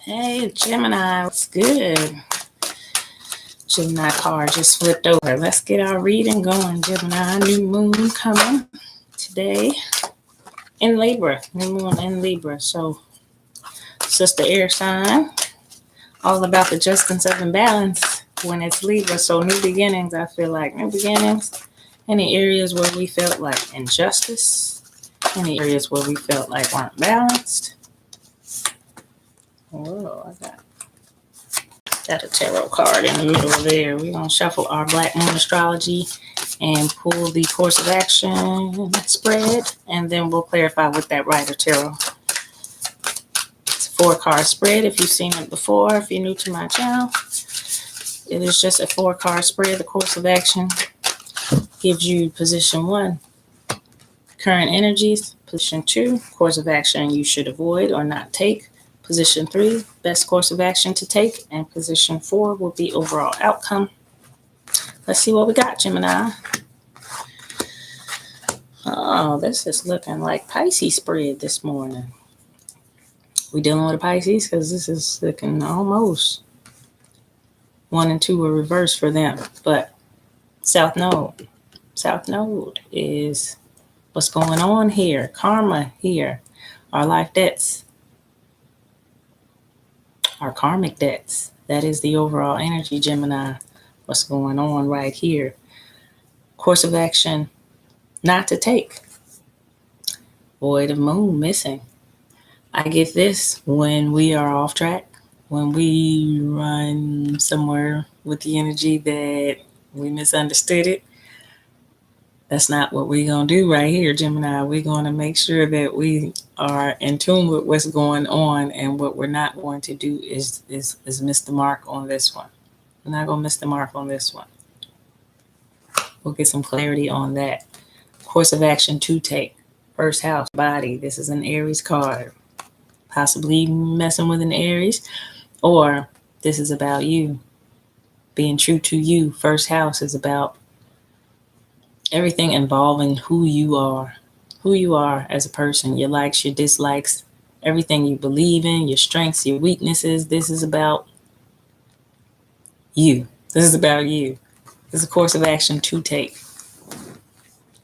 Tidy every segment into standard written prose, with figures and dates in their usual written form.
Hey, Gemini, what's good? Gemini card just flipped over. Let's get our reading going, Gemini. New moon coming today in Libra. New moon in Libra. So, sister air sign, all about the justice of imbalance when it's Libra. So, new beginnings, I feel like. New beginnings. Any areas where we felt like injustice. Any areas where we felt like weren't balanced. Whoa, I got a tarot card in the middle of there. We're going to shuffle our Black Moon astrology and pull the course of action spread, and then we'll clarify with that Rider Tarot. It's a 4-card spread. If you've seen it before, if you're new to my channel, it is just a 4-card spread. The course of action gives you position 1, current energies. Position 2, course of action you should avoid or not take. Position 3, best course of action to take. And position 4 will be overall outcome. Let's see what we got, Gemini. Oh, this is looking like Pisces spread this morning. We dealing with a Pisces because this is looking almost 1 and 2 are reversed for them. But South Node. South Node is what's going on here. Karma here. Our life debts. Our karmic debts. That is the overall energy, Gemini. What's going on right here? Course of action not to take. Void of moon missing. I get this when we are off track, when we run somewhere with the energy that we misunderstood it. That's not what we're going to do right here, Gemini. We're going to make sure that we are in tune with what's going on, and what we're not going to do is miss the mark on this one. We're not going to miss the mark on this one. We'll get some clarity on that. Course of action to take. First house, body. This is an Aries card. Possibly messing with an Aries, or this is about you. Being true to you. First house is about everything involving who you are as a person, your likes, your dislikes, everything you believe in, your strengths, your weaknesses. This is about you. This is about you. This is a course of action to take.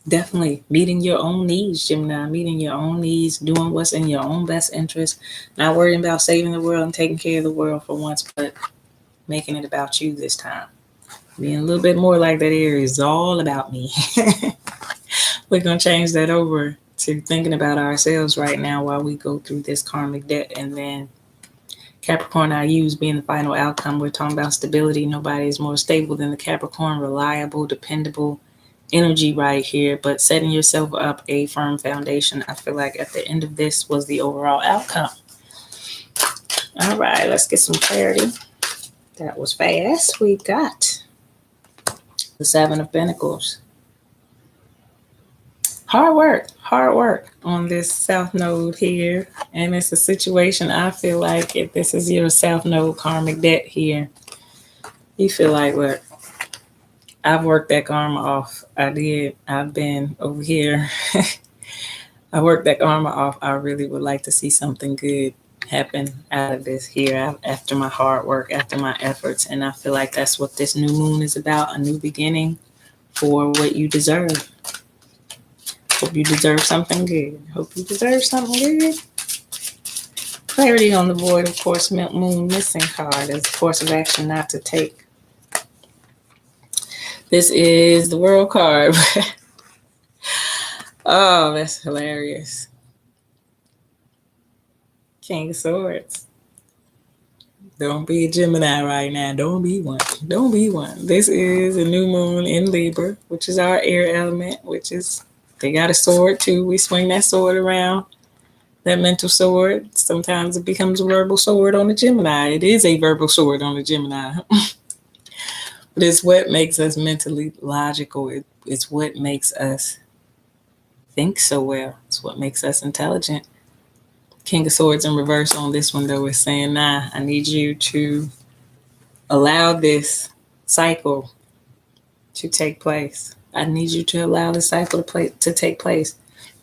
Definitely meeting your own needs, Gemini, meeting your own needs, doing what's in your own best interest, not worrying about saving the world and taking care of the world for once, but making it about you this time. Being a little bit more like that Aries is all about me. We're going to change that over to thinking about ourselves right now while we go through this karmic debt. And then Capricorn I use being the final outcome. We're talking about stability. Nobody is more stable than the Capricorn. Reliable, dependable energy right here. But setting yourself up a firm foundation, I feel like at the end of this was the overall outcome. All right, let's get some clarity. That was fast. We got the 7 of Pentacles. Hard work on this South Node here. And it's a situation I feel like if this is your South Node karmic debt here, you feel like, look, I've worked that karma off. I did. I've been over here. I worked that karma off. I really would like to see something good happen out of this here after my hard work, after my efforts. And I feel like that's what this new moon is about, a new beginning for what you deserve. Hope you deserve something good. Hope you deserve something good. Clarity on the void, of course, moon missing card as a course of action not to take. This is the World card. Oh, that's hilarious. King of Swords. Don't be a Gemini right now. Don't be one. Don't be one. This is a new moon in Libra, which is our air element, which is, they got a sword too. We swing that sword around, that mental sword. Sometimes it becomes a verbal sword on the Gemini. It is a verbal sword on the Gemini. But it's what makes us mentally logical. It's what makes us think so well. It's what makes us intelligent. King of Swords in reverse on this one, though, is saying, nah, I need you to allow this cycle to take place. I need you to allow this cycle to take place.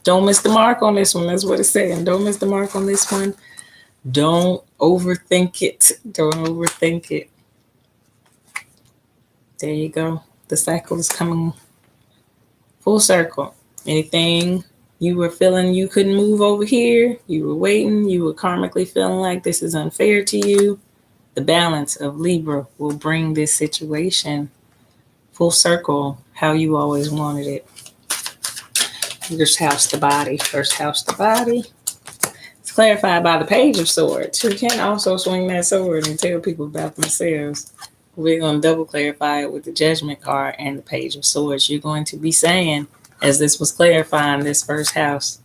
Don't miss the mark on this one. That's what it's saying. Don't miss the mark on this one. Don't overthink it. Don't overthink it. There you go. The cycle is coming full circle. Anything you were feeling you couldn't move over here, you were waiting, you were karmically feeling like this is unfair to you, the balance of Libra will bring this situation full circle how you always wanted it. First house, the body. First house, the body. It's clarified by the Page of Swords. You can also swing that sword and tell people about themselves. We're going to double clarify it with the Judgment card and the Page of Swords. You're going to be saying, as this was clarifying this first house,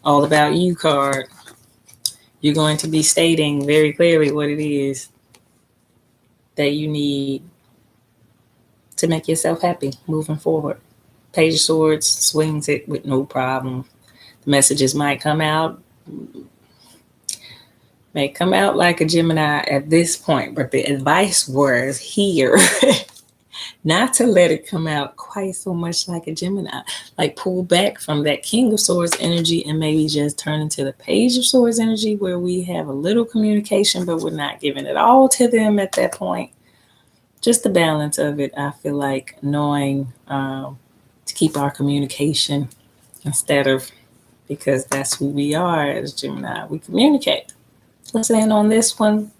all about you card, you're going to be stating very clearly what it is that you need to make yourself happy moving forward. Page of Swords swings it with no problem. The messages might come out like a Gemini at this point, but the advice was here not to let it come out quite so much like a Gemini. Like pull back from that King of Swords energy and maybe just turn into the Page of Swords energy where we have a little communication, but we're not giving it all to them at that point. Just the balance of it, I feel like knowing to keep our communication instead of, because that's who we are as Gemini, we communicate. Let's end on this one.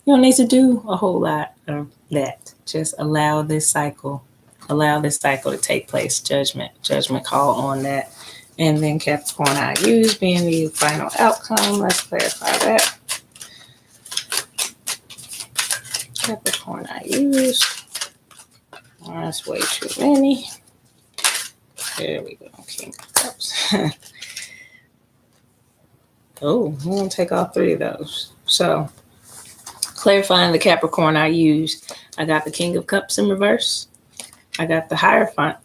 You don't need to do a whole lot of that. Just allow this cycle to take place. Judgment call on that. And then Capricorn I use being the final outcome. Let's clarify that. Capricorn I use. Oh, that's way too many. There we go. King of Cups. Oh, I'm going to take all three of those. So, clarifying the Capricorn I use, I got the King of Cups in reverse. I got the Hierophant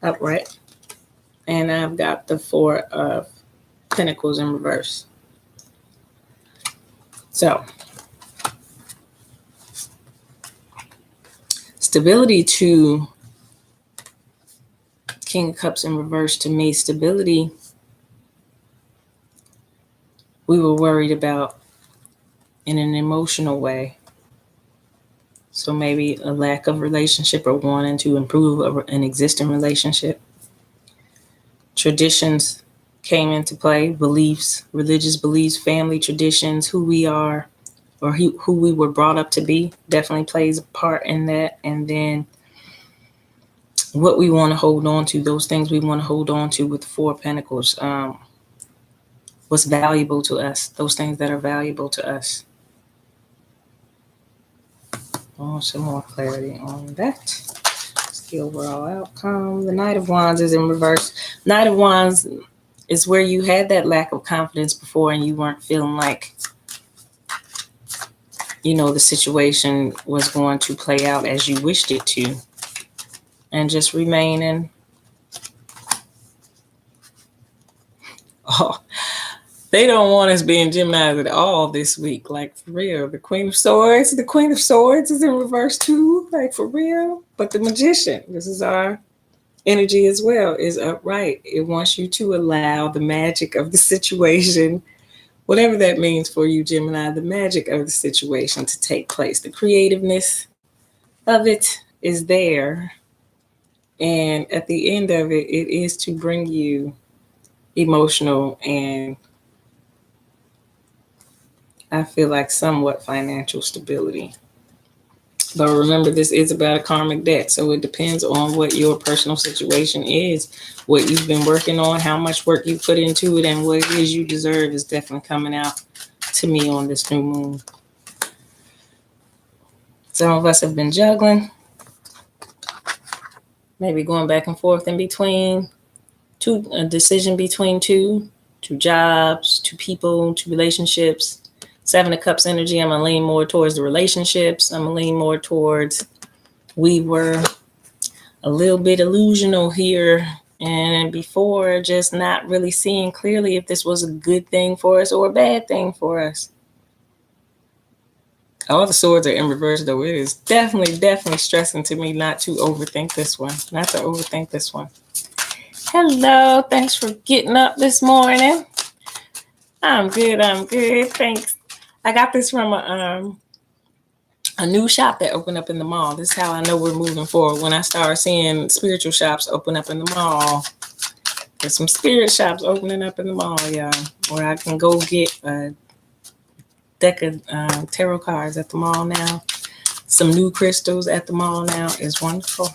upright. And I've got the Four of Pentacles in reverse. So, stability to King of Cups in reverse, to me, stability we were worried about in an emotional way. So maybe a lack of relationship or wanting to improve an existing relationship. Traditions came into play, beliefs, religious beliefs, family traditions, who we are or who we were brought up to be definitely plays a part in that. And then what we want to hold on to, those things we want to hold on to with the Four of Pentacles. What's valuable to us, those things that are valuable to us. Oh, some more clarity on that. That's the overall outcome. The Knight of Wands is in reverse. Knight of Wands is where you had that lack of confidence before and you weren't feeling like, the situation was going to play out as you wished it to. And just remaining. Oh, they don't want us being Geminis at all this week. Like, for real. The Queen of Swords is in reverse too. Like, for real. But the Magician, this is our energy as well, is upright. It wants you to allow the magic of the situation, whatever that means for you, Gemini, the magic of the situation to take place. The creativeness of it is there. And at the end of it, it is to bring you emotional and I feel like somewhat financial stability. But remember, this is about a karmic debt. So it depends on what your personal situation is, what you've been working on, how much work you put into it, and what it is you deserve is definitely coming out to me on this new moon. Some of us have been juggling, maybe going back and forth in between, a decision between two jobs, two people, two relationships. Seven of Cups energy, I'm going to lean more towards the relationships. I'm going to lean more towards we were a little bit illusional here and before, just not really seeing clearly if this was a good thing for us or a bad thing for us. All the swords are in reverse, though. It is definitely stressing to me not to overthink this one. Hello, thanks for getting up this morning. I'm good. Thanks. I got this from a new shop that opened up in the mall. This is how I know we're moving forward. When I start seeing spiritual shops open up in the mall, there's some spirit shops opening up in the mall, y'all, where I can go get a deck of tarot cards at the mall now. Some new crystals at the mall now is wonderful.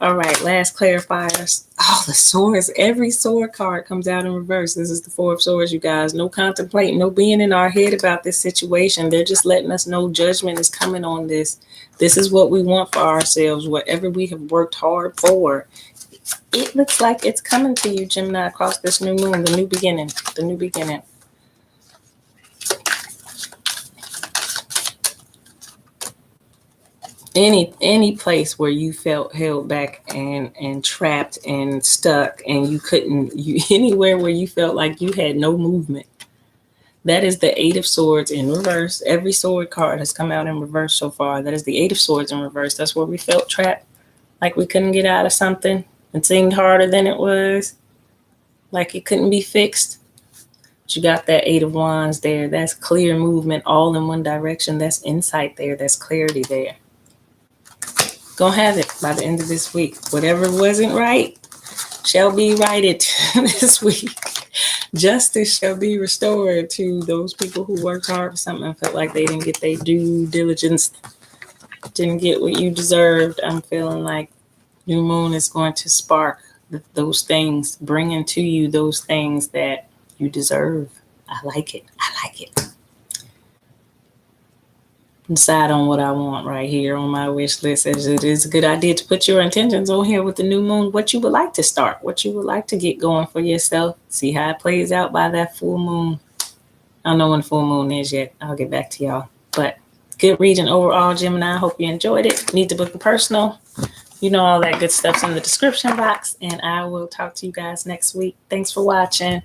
All right, last clarifiers. Oh, the swords. Every sword card comes out in reverse. This is the Four of Swords, you guys. No contemplating, no being in our head about this situation. They're just letting us know judgment is coming on this. This is what we want for ourselves. Whatever we have worked hard for, it looks like it's coming to you, Gemini, across this new moon, the new beginning, the new beginning. Any place where you felt held back and trapped and stuck and you couldn't, anywhere where you felt like you had no movement. That is the Eight of Swords in reverse. Every sword card has come out in reverse so far. That is the Eight of Swords in reverse. That's where we felt trapped, like we couldn't get out of something. It seemed harder than it was, like it couldn't be fixed. But you got that Eight of Wands there. That's clear movement all in one direction. That's insight there. That's clarity there. Gonna have it by the end of this week. Whatever wasn't right shall be righted this week. Justice shall be restored to those people who worked hard for something and felt like they didn't get their due diligence, didn't get what you deserved. I'm feeling like new moon is going to spark those things, bringing to you those things that you deserve. I like it. I like it. Decide on what I want right here on my wish list. It is a good idea to put your intentions on here with the new moon, what you would like to start, what you would like to get going for yourself. See how it plays out by that full moon. I don't know when the full moon is yet. I'll get back to y'all. But good reading overall, Gemini. I hope you enjoyed it. Need to book a personal. You know, all that good stuff's in the description box. And I will talk to you guys next week. Thanks for watching.